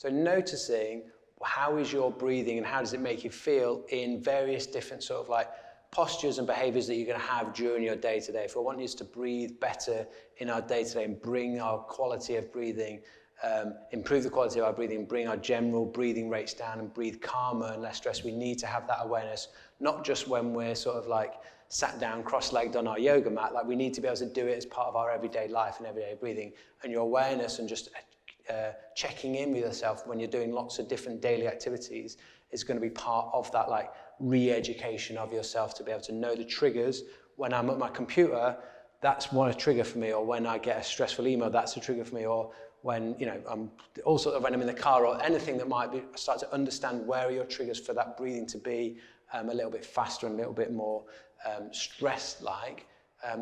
So noticing how is your breathing and how does it make you feel in various different sort of like postures and behaviors that you're going to have during your day-to-day. If we want us to breathe better in our day-to-day and bring our quality of breathing, improve the quality of our breathing, bring our general breathing rates down and breathe calmer and less stressed, we need to have that awareness, not just when we're sort of like sat down cross-legged on our yoga mat, like we need to be able to do it as part of our everyday life and everyday breathing. And your awareness and just checking in with yourself when you're doing lots of different daily activities is going to be part of that like re-education of yourself to be able to know the triggers. When I'm at my computer, that's one trigger for me, or when I get a stressful email, that's a trigger for me, or when, you know, I'm also when I'm in the car or anything that might be, start to understand where are your triggers for that breathing to be a little bit faster and a little bit more stressed-like,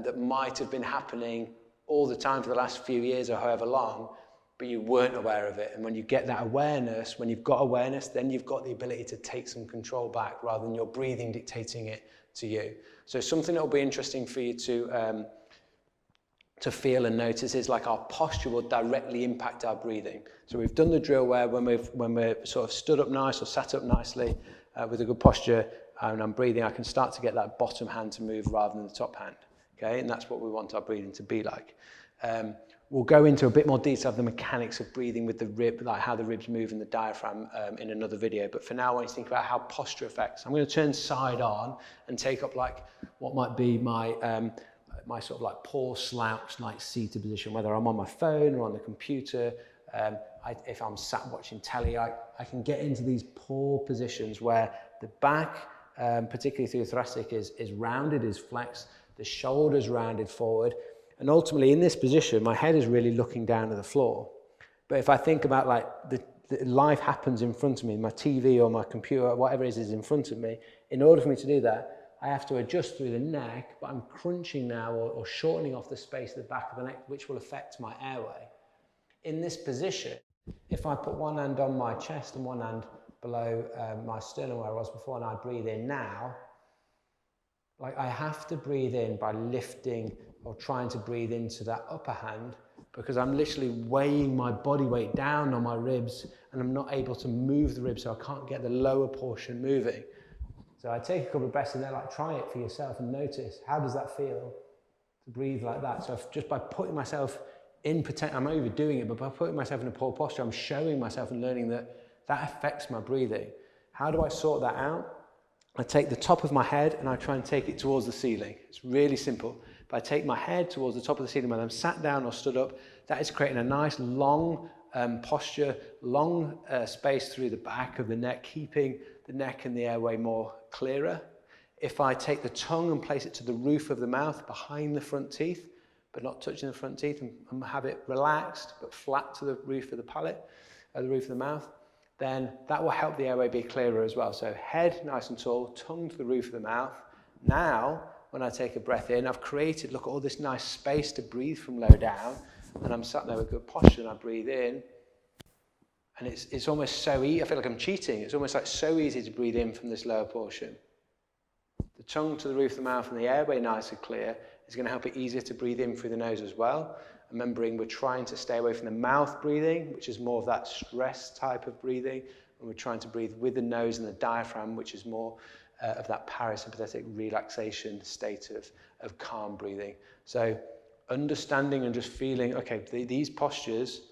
that might have been happening all the time for the last few years or however long, but you weren't aware of it. And when you get that awareness, when you've got awareness, then you've got the ability to take some control back rather than your breathing dictating it to you. So something that will be interesting for you to feel and notice is like our posture will directly impact our breathing. So we've done the drill where when we're sort of stood up nice or sat up nicely with a good posture and I'm breathing, I can start to get that bottom hand to move rather than the top hand. Okay, and that's what we want our breathing to be like. We'll go into a bit more detail of the mechanics of breathing with the rib, like how the ribs move and the diaphragm in another video. But for now, I want you to think about how posture affects. I'm going to turn side on and take up like what might be my my sort of like poor slouch, like seated position, whether I'm on my phone or on the computer. If I'm sat watching telly, I can get into these poor positions where the back, particularly through the thoracic, is rounded, is flexed, the shoulders rounded forward. And ultimately in this position, my head is really looking down at the floor. But if I think about like the life happens in front of me, my TV or my computer, whatever it is in front of me, in order for me to do that, I have to adjust through the neck, but I'm crunching now or shortening off the space at the back of the neck, which will affect my airway. In this position, if I put one hand on my chest and one hand below my sternum where I was before and I breathe in now, like I have to breathe in by lifting or trying to breathe into that upper hand because I'm literally weighing my body weight down on my ribs and I'm not able to move the ribs, so I can't get the lower portion moving. So I take a couple of breaths in there, like try it for yourself and notice, how does that feel to breathe like that? So just by putting myself in, I'm overdoing it, but by putting myself in a poor posture, I'm showing myself and learning that affects my breathing. How do I sort that out? I take the top of my head and I try and take it towards the ceiling. It's really simple. If I take my head towards the top of the ceiling when I'm sat down or stood up, that is creating a nice long posture, long space through the back of the neck, keeping the neck and the airway more clearer. If I take the tongue and place it to the roof of the mouth behind the front teeth, but not touching the front teeth, and have it relaxed but flat to the roof of the palate, the roof of the mouth, then that will help the airway be clearer as well. So head nice and tall, tongue to the roof of the mouth. Now, when I take a breath in, I've created, look at all this nice space to breathe from low down, and I'm sat there with good posture, and I breathe in, and it's almost so easy, I feel like I'm cheating, it's almost like so easy to breathe in from this lower portion. The tongue to the roof of the mouth and the airway nice and clear is going to help it easier to breathe in through the nose as well. Remembering we're trying to stay away from the mouth breathing, which is more of that stress type of breathing, and we're trying to breathe with the nose and the diaphragm, which is more of that parasympathetic relaxation state of calm breathing. So understanding and just feeling, okay, these postures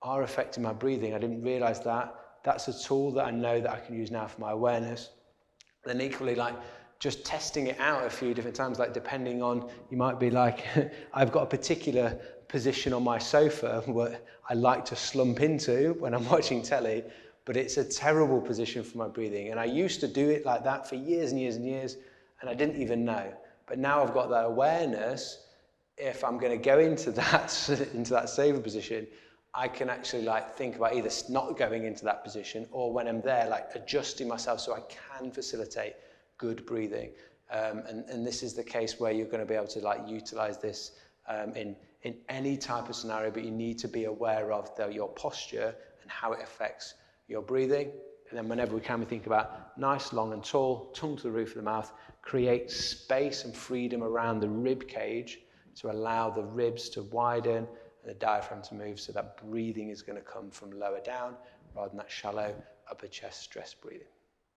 are affecting my breathing. I didn't realize that. That's a tool that I know that I can use now for my awareness. Then equally, like just testing it out a few different times, like depending on, you might be like, I've got a particular position on my sofa what I like to slump into when I'm watching telly, but it's a terrible position for my breathing. And I used to do it like that for years and years and years, and I didn't even know. But now I've got that awareness, if I'm going to go into that safer position, I can actually like think about either not going into that position or when I'm there, like adjusting myself so I can facilitate good breathing. And this is the case where you're going to be able to like utilize this in any type of scenario, but you need to be aware of your posture and how it affects your breathing. And then whenever we can, we think about nice, long and tall, tongue to the roof of the mouth, create space and freedom around the rib cage to allow the ribs to widen and the diaphragm to move, so that breathing is going to come from lower down rather than that shallow upper chest stress breathing.